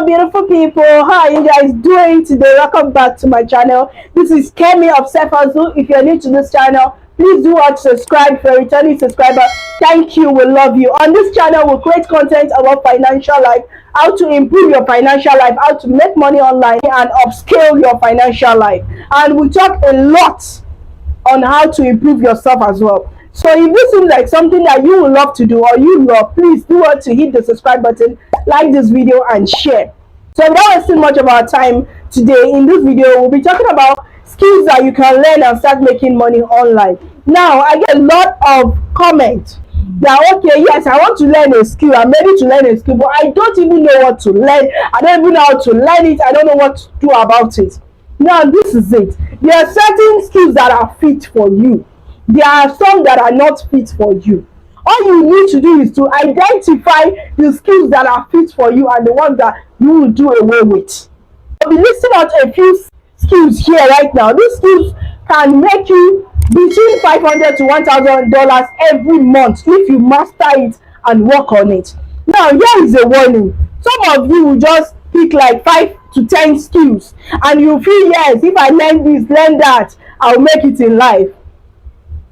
beautiful people. How are you guys doing today? Welcome back to my channel. This is Kemi of Self Hustle. If you're new to this channel, please do watch, subscribe. For a returning subscriber, thank you, we love you. On this channel, we'll create content about financial life, how to improve your financial life, how to make money online, and upscale your financial life. And we talk a lot on how to improve yourself as well. So if this seems like something that you would love to do or you love, please do want to hit the subscribe button, like this video, and share. So without wasting much of our time today, in this video we'll be talking about skills that you can learn and start making money online. Now I get a lot of comments that, okay, yes, I want to learn a skill, I'm ready to learn a skill, but I don't even know what to learn, I don't even know how to learn it, I don't know what to do about it. Now this is it. There are certain skills that are fit for you. There are some that are not fit for you. All you need to do is to identify the skills that are fit for you and the ones that you will do away with. I'll be listing out a few skills here right now. These skills can make you between $500 to $1,000 every month if you master it and work on it. Now here is a warning. Some of you will just pick like 5 to 10 skills and you feel, yes, if I learn this, learn that, I'll make it in life.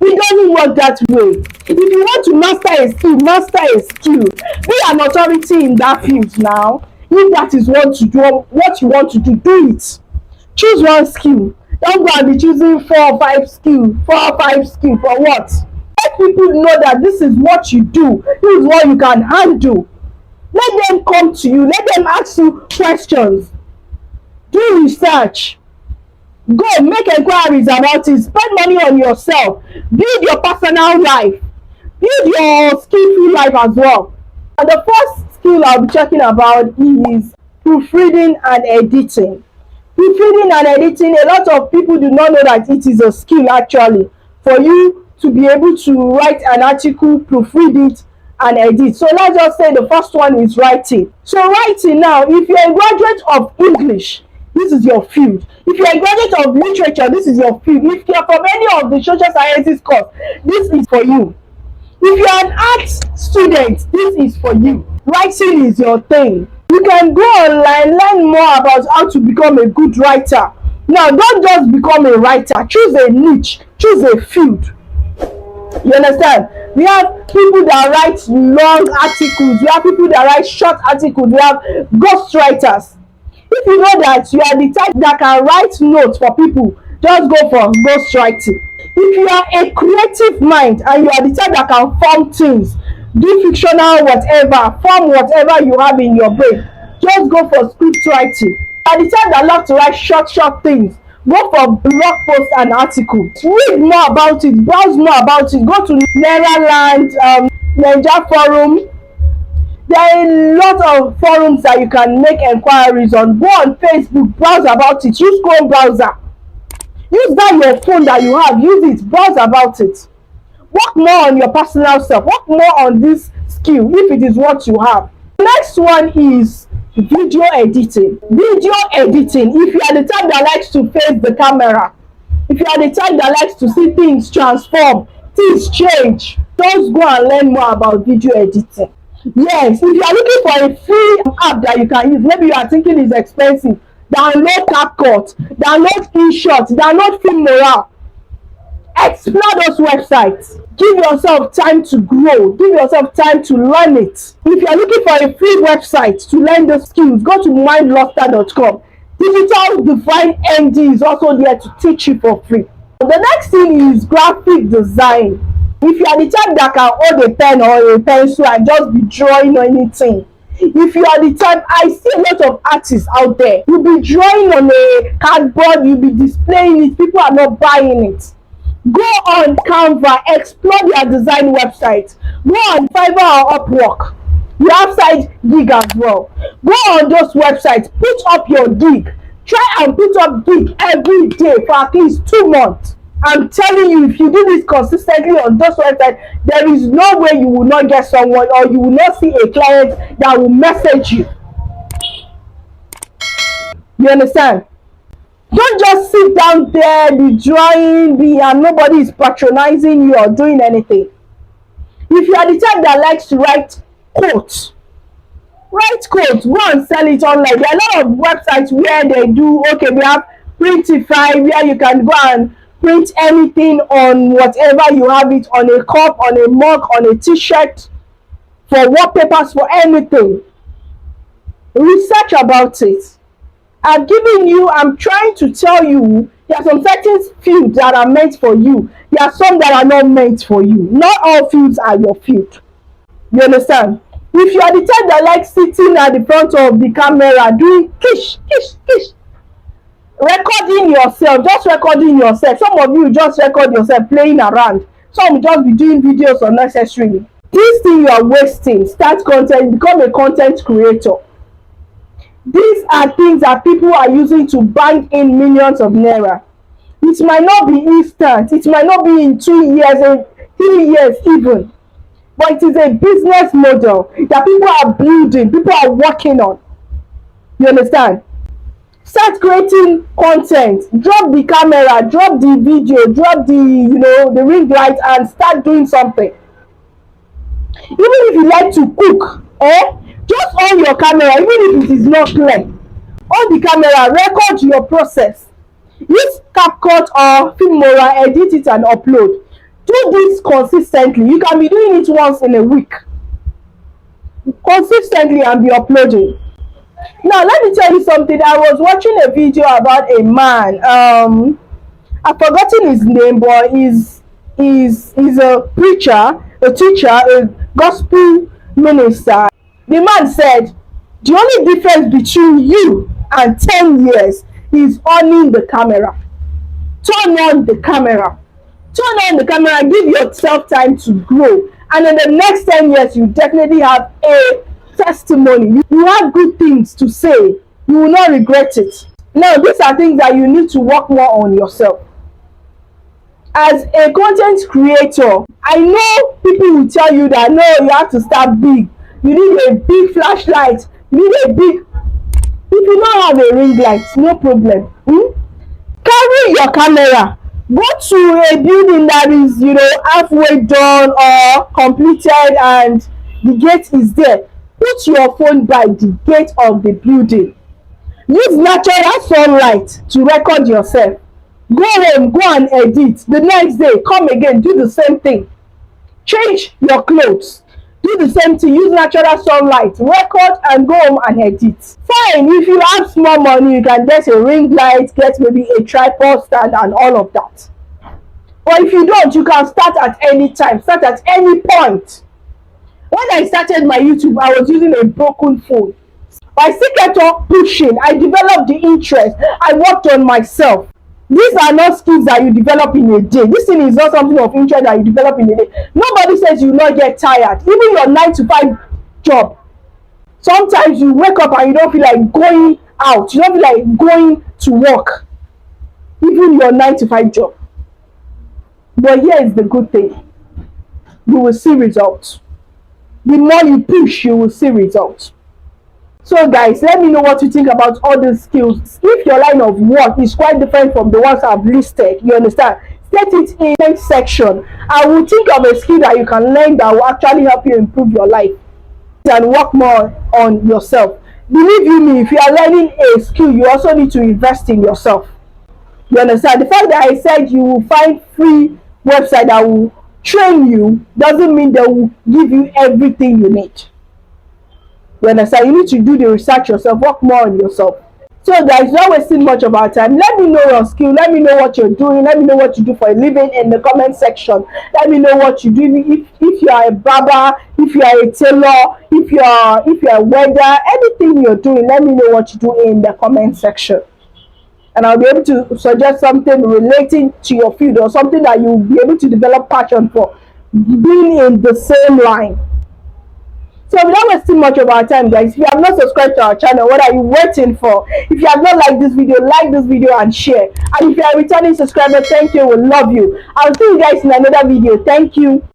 It doesn't work that way. If you want to master a skill, master a skill. Be an authority in that field now. If that is what you want to do, do it. Choose one skill. Don't go and be choosing 4 or 5 skills. 4 or 5 skills for what? Let people know that this is what you do. This is what you can handle. Let them come to you. Let them ask you questions. Do research. Go make inquiries about it. Spend money on yourself. Build your personal life. Build your skillful life as well. And the first skill I'll be talking about is proofreading and editing. Proofreading and editing, a lot of people do not know that it is a skill actually for you to be able to write an article, proofread it, and edit. So let's just say the first one is writing. So writing now, if you're a graduate of English, this is your field. If you're a graduate of literature, this is your field. If you're from any of the social sciences course, this is for you. If you're an arts student, this is for you. Writing is your thing. You can go online, learn more about how to become a good writer. Now, don't just become a writer. Choose a niche. Choose a field. You understand? We have people that write long articles. We have people that write short articles. We have ghostwriters. If you know that you are the type that can write notes for people, just go for ghostwriting. If you are a creative mind and you are the type that can form things, do fictional whatever, form whatever you have in your brain, just go for script writing. If you are the type that loves to write short things, go for blog posts and articles. Read more about it, browse more about it, go to Nairaland, Niger Forum. There are a lot of forums that you can make inquiries on. Go on Facebook, browse about it, use Chrome browser. Use that your phone that you have, use it, browse about it. Work more on your personal self, work more on this skill if it is what you have. The next one is video editing. Video editing, if you are the type that likes to face the camera, if you are the type that likes to see things transform, things change, just go and learn more about video editing. Yes, if you are looking for a free app that you can use, maybe you are thinking it's expensive, download CapCut, download InShot, download Filmora. Explore those websites. Give yourself time to grow. Give yourself time to learn it. If you are looking for a free website to learn the skills, go to mindluster.com. Digital Divine MD is also there to teach you for free. The next thing is graphic design. If you are the type that can hold a pen or a pencil and just be drawing or anything, if you are the type, I see a lot of artists out there, you'll be drawing on a cardboard, you'll be displaying it, people are not buying it. Go on Canva, explore their design website. Go on Fiverr or Upwork. You have side gig as well. Go on those websites, put up your gig. Try and put up gig every day for at least 2 months. I'm telling you, if you do this consistently on those websites, there is no way you will not get someone or you will not see a client that will message you. You understand? Don't just sit down there, be drawing, and nobody is patronizing you or doing anything. If you are the type that likes to write quotes, Write codes, go and sell it online. There are a lot of websites where they do, okay, we have Printify where you can go and print anything on whatever you have it, on a cup, on a mug, on a t-shirt, for wallpapers, for anything. Research about it. I'm trying to tell you, there are some certain fields that are meant for you. There are some that are not meant for you. Not all fields are your field. You understand? If you are the type that likes sitting at the front of the camera doing kish, kish, kish, recording yourself, just recording yourself. Some of you just record yourself playing around. Some just be doing videos unnecessarily. This thing you are wasting. Start content, become a content creator. These are things that people are using to bank in millions of naira. It might not be instant. It might not be in 2 years or 3 years even. But it is a business model that people are building, people are working on. You understand? Start creating content. Drop the camera, drop the video, drop the ring light and start doing something. Even if you like to cook, just on your camera, even if it is not clear. On the camera, record your process. Use CapCut or Filmora, edit it and upload. Do this consistently. You can be doing it once in a week. Consistently and be uploading. Now, let me tell you something. I was watching a video about a man. I've forgotten his name, but he's a preacher, a teacher, a gospel minister. The man said, the only difference between you and 10 years is owning the camera. Turn on the camera. Turn on the camera, give yourself time to grow. And in the next 10 years, you definitely have a testimony. You have good things to say. You will not regret it. Now, these are things that you need to work more on yourself. As a content creator, I know people will tell you that, no, you have to start big. You need a big flashlight. You need a big... If you don't have a ring light, no problem. Carry your camera. Go to a building that is, halfway done or completed and the gate is there. Put your phone by the gate of the building. Use natural sunlight to record yourself. Go home, go and edit. The next day, come again, do the same thing. Change your clothes. Do the same thing. Use natural sunlight. Record and go home and edit. Fine, if you have small money, you can get a ring light, get maybe a tripod stand and all of that. But if you don't, you can start at any time. Start at any point. When I started my YouTube, I was using a broken phone. But I still kept on pushing. I developed the interest. I worked on myself. These are not skills that you develop in a day. This thing is not something of interest that you develop in a day. Nobody says you will not get tired. Even your 9-to-5 job. Sometimes you wake up and you don't feel like going out. You don't feel like going to work. Even your 9-to-5 job. But here is the good thing. You will see results. The more you push, you will see results. So guys, let me know what you think about all these skills. If your line of work is quite different from the ones I've listed, you understand, state it in the comment section. I will think of a skill that you can learn that will actually help you improve your life and work more on yourself. Believe you me, if you are learning a skill, you also need to invest in yourself. You understand? The fact that I said you will find free website that will train you doesn't mean they will give you everything you need. You understand? You need to do the research yourself, work more on yourself. So guys, not wasting much of our time. Let me know your skill. Let me know what you're doing. Let me know what you do for a living in the comment section. Let me know what you do. If you are a barber, if you are a tailor, if you are a welder, anything you're doing, let me know what you do in the comment section. And I'll be able to suggest something relating to your field or something that you'll be able to develop passion for, being in the same line. So without wasting much of our time, guys, if you have not subscribed to our channel, what are you waiting for? If you have not liked this video, like this video and share. And if you are a returning subscriber, thank you. We love you. I'll see you guys in another video. Thank you.